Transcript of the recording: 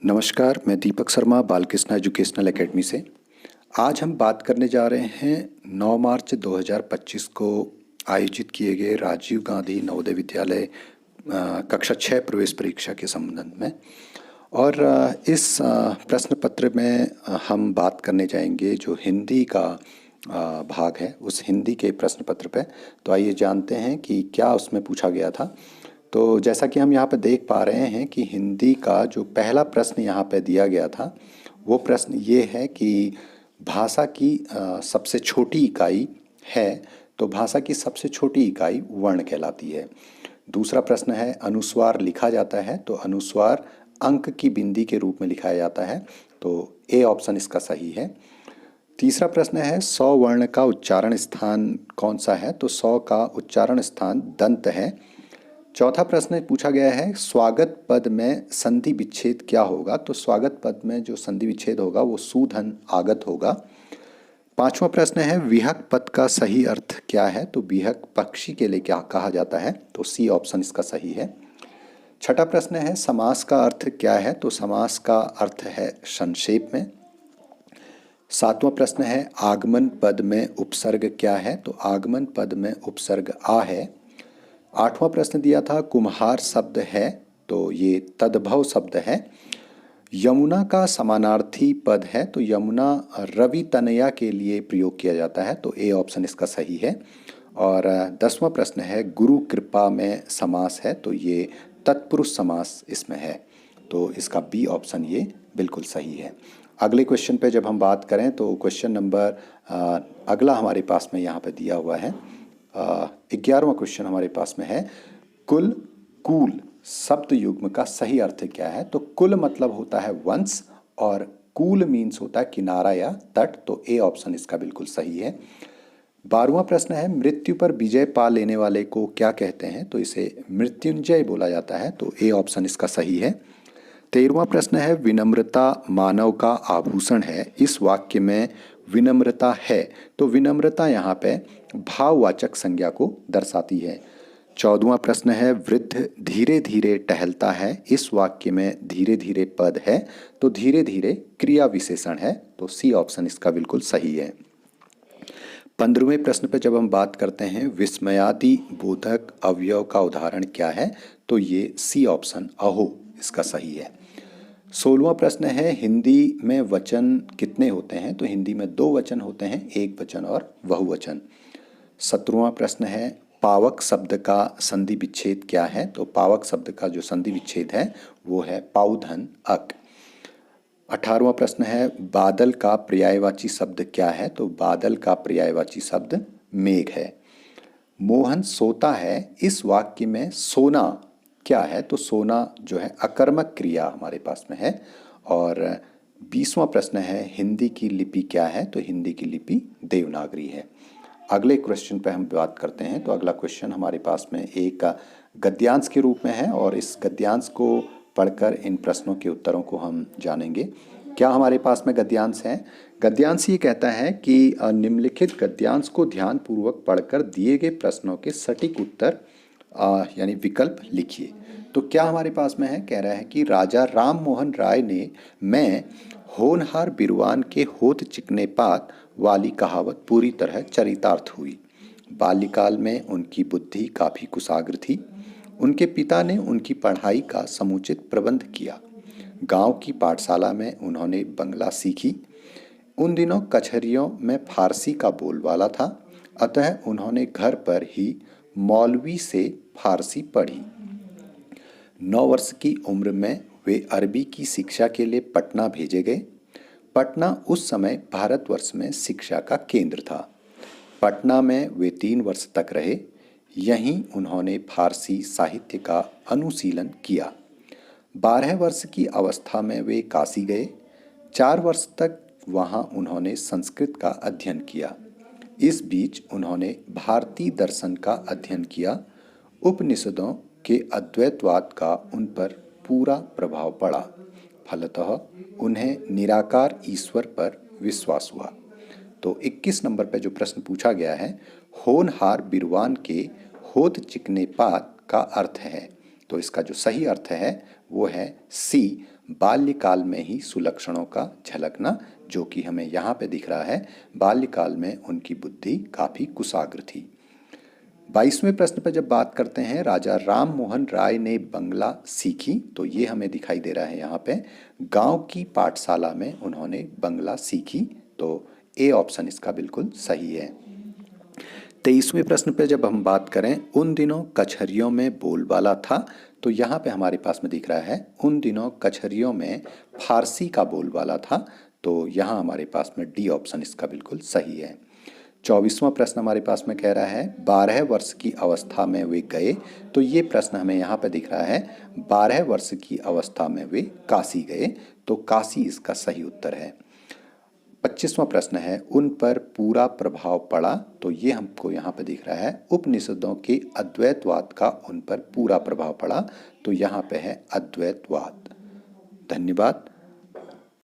नमस्कार, मैं Deepak Sharma Balkrishna educational academy से। आज हम बात करने जा रहे हैं 9 मार्च 2025 को आयोजित किए गए राजीव गांधी नवोदय विद्यालय कक्षा 6 प्रवेश परीक्षा के संबंध में। और इस प्रश्न पत्र में हम बात करने जाएंगे जो हिंदी का भाग है, उस हिंदी के प्रश्न पत्र पे। तो आइए जानते हैं कि क्या उसमें पूछा गया था। तो जैसा कि हम यहाँ पे देख पा रहे हैं कि हिंदी का जो पहला प्रश्न यहाँ पे दिया गया था, वो प्रश्न ये है कि भाषा की सबसे छोटी इकाई है, तो भाषा की सबसे छोटी इकाई वर्ण कहलाती है। दूसरा प्रश्न है अनुस्वार लिखा जाता है, तो अनुस्वार अंक की बिंदी के रूप में लिखाया जाता है, तो ए ऑप्शन इसका सही है। तीसरा प्रश्न है 100 वर्ण का उच्चारण स्थान कौन सा है, तो 100 का उच्चारण स्थान दंत है। चौथा प्रश्न पूछा गया है स्वागत पद में संधि विच्छेद क्या होगा, तो स्वागत पद में जो संधि विच्छेद होगा वो सूधन आगत होगा। पांचवा प्रश्न है विहक पद का सही अर्थ क्या है, तो विहक पक्षी के लिए क्या कहा जाता है, तो सी ऑप्शन इसका सही है। छठा प्रश्न है समास का अर्थ क्या है, तो समास का अर्थ है संक्षेप में। सातवां प्रश्न है आगमन पद में उपसर्ग क्या है, तो आगमन पद में उपसर्ग आ है। आठवां प्रश्न दिया था कुम्हार शब्द है, तो ये तद्भव शब्द है। यमुना का समानार्थी पद है, तो यमुना रवि तनया के लिए प्रयोग किया जाता है, तो ए ऑप्शन इसका सही है। और 10वां प्रश्न है गुरु कृपा में समास है, तो ये तत्पुरुष समास इसमें है, तो इसका बी ऑप्शन ये बिल्कुल सही है। अगले क्वेश्चन पे जब हम बात करें तो क्वेश्चन नंबर अगला हमारे पास में यहाँ पे दिया हुआ है 11वां क्वेश्चन हमारे पास में है कुल कूल शब्द युग्म का सही अर्थ क्या है, तो कुल मतलब होता है वंश और कूल मीन्स होता है किनारा या तट, तो ए ऑप्शन इसका बिल्कुल सही है। 12वां प्रश्न है मृत्यु पर विजय पा लेने वाले को क्या कहते हैं, तो इसे मृत्युंजय बोला जाता है, तो ए ऑप्शन इसका सही है। 13वां प्रश्न है विनम्रता मानव का आभूषण है, इस वाक्य में विनम्रता है, तो विनम्रता यहाँ पे भाववाचक संज्ञा को दर्शाती है। 14वां प्रश्न है वृद्ध धीरे धीरे टहलता है, इस वाक्य में धीरे धीरे पद है, तो धीरे धीरे क्रिया विशेषण है, तो सी ऑप्शन इसका बिल्कुल सही है। 15वें प्रश्न पे जब हम बात करते हैं विस्मयादि बोधक अवयव का उदाहरण क्या है, तो ये सी ऑप्शन अहो इसका सही है। 16वां प्रश्न है हिंदी में वचन कितने होते हैं, तो हिंदी में 2 वचन होते हैं, एक वचन और बहुवचन। 17वां प्रश्न है पावक शब्द का संधि विच्छेद क्या है, तो पावक शब्द का जो संधि विच्छेद है वो है पाउधन अक। 18वां प्रश्न है बादल का पर्यायवाची शब्द क्या है, तो बादल का पर्यायवाची शब्द मेघ है। मोहन सोता है, इस वाक्य में सोना क्या है, तो सोना जो है अकर्मक क्रिया हमारे पास में है। और 20वां प्रश्न है हिंदी की लिपि क्या है, तो हिंदी की लिपि देवनागरी है। अगले क्वेश्चन पे हम बात करते हैं, तो अगला क्वेश्चन हमारे पास में एक गद्यांश के रूप में है और इस गद्यांश को पढ़कर इन प्रश्नों के उत्तरों को हम जानेंगे। क्या हमारे पास में गद्यांश है? गद्यांश ये कहता है कि निम्नलिखित गद्यांश को ध्यानपूर्वक पढ़कर दिए गए प्रश्नों के सटीक उत्तर यानी विकल्प लिखिए। तो क्या हमारे पास में है, कह रहा है कि राजा राम मोहन राय ने मैं होनहार बिरवान के होत चिकने पात वाली कहावत पूरी तरह चरितार्थ हुई। बाल्यकाल में उनकी बुद्धि काफ़ी कुशाग्र थी। उनके पिता ने उनकी पढ़ाई का समुचित प्रबंध किया। गांव की पाठशाला में उन्होंने बंगला सीखी। उन दिनों कचहरियों में फारसी का बोलबाला था, अतः उन्होंने घर पर ही मौलवी से फारसी पढ़ी। 9 वर्ष की उम्र में वे अरबी की शिक्षा के लिए पटना भेजे गए। पटना उस समय भारतवर्ष में शिक्षा का केंद्र था। पटना में वे 3 वर्ष तक रहे। यहीं उन्होंने फारसी साहित्य का अनुशीलन किया। 12 वर्ष की अवस्था में वे काशी गए। 4 वर्ष तक वहाँ उन्होंने संस्कृत का अध्ययन किया। इस बीच उन्होंने भारतीय दर्शन का अध्ययन किया। उपनिषदों के अद्वैतवाद का उन पर पूरा प्रभाव पड़ा। फलतः उन्हें निराकार ईश्वर पर विश्वास हुआ। तो 21 नंबर पर जो प्रश्न पूछा गया है होनहार बिरवान के होत चिकने पात का अर्थ है, तो इसका जो सही अर्थ है वो है सी, बाल्यकाल में ही सुलक्षणों का झलकना, जो कि हमें यहाँ पे दिख रहा है। बाल्यकाल में उनकी बुद्धि काफ़ी कुशाग्र थी। 22वें प्रश्न पर जब बात करते हैं, राजा राम मोहन राय ने बंगला सीखी, तो ये हमें दिखाई दे रहा है यहाँ पे गांव की पाठशाला में उन्होंने बंगला सीखी, तो ए ऑप्शन इसका बिल्कुल सही है। 23वें प्रश्न पे जब हम बात करें, उन दिनों कचहरियों में बोलबाला था, तो यहाँ पे हमारे पास में दिख रहा है उन दिनों कचहरियों में फारसी का बोलबाला था, तो यहाँ हमारे पास में डी ऑप्शन इसका बिल्कुल सही है। 24वां प्रश्न हमारे पास में कह रहा है 12 वर्ष की अवस्था में वे गए, तो ये प्रश्न हमें यहाँ पे दिख रहा है 12 वर्ष की अवस्था में वे काशी गए, तो काशी इसका सही उत्तर है। 25वां प्रश्न है उन पर पूरा प्रभाव पड़ा, तो ये हमको यहाँ पे दिख रहा है उपनिषदों के अद्वैतवाद का उन पर पूरा प्रभाव पड़ा, तो यहाँ पे है अद्वैतवाद। धन्यवाद।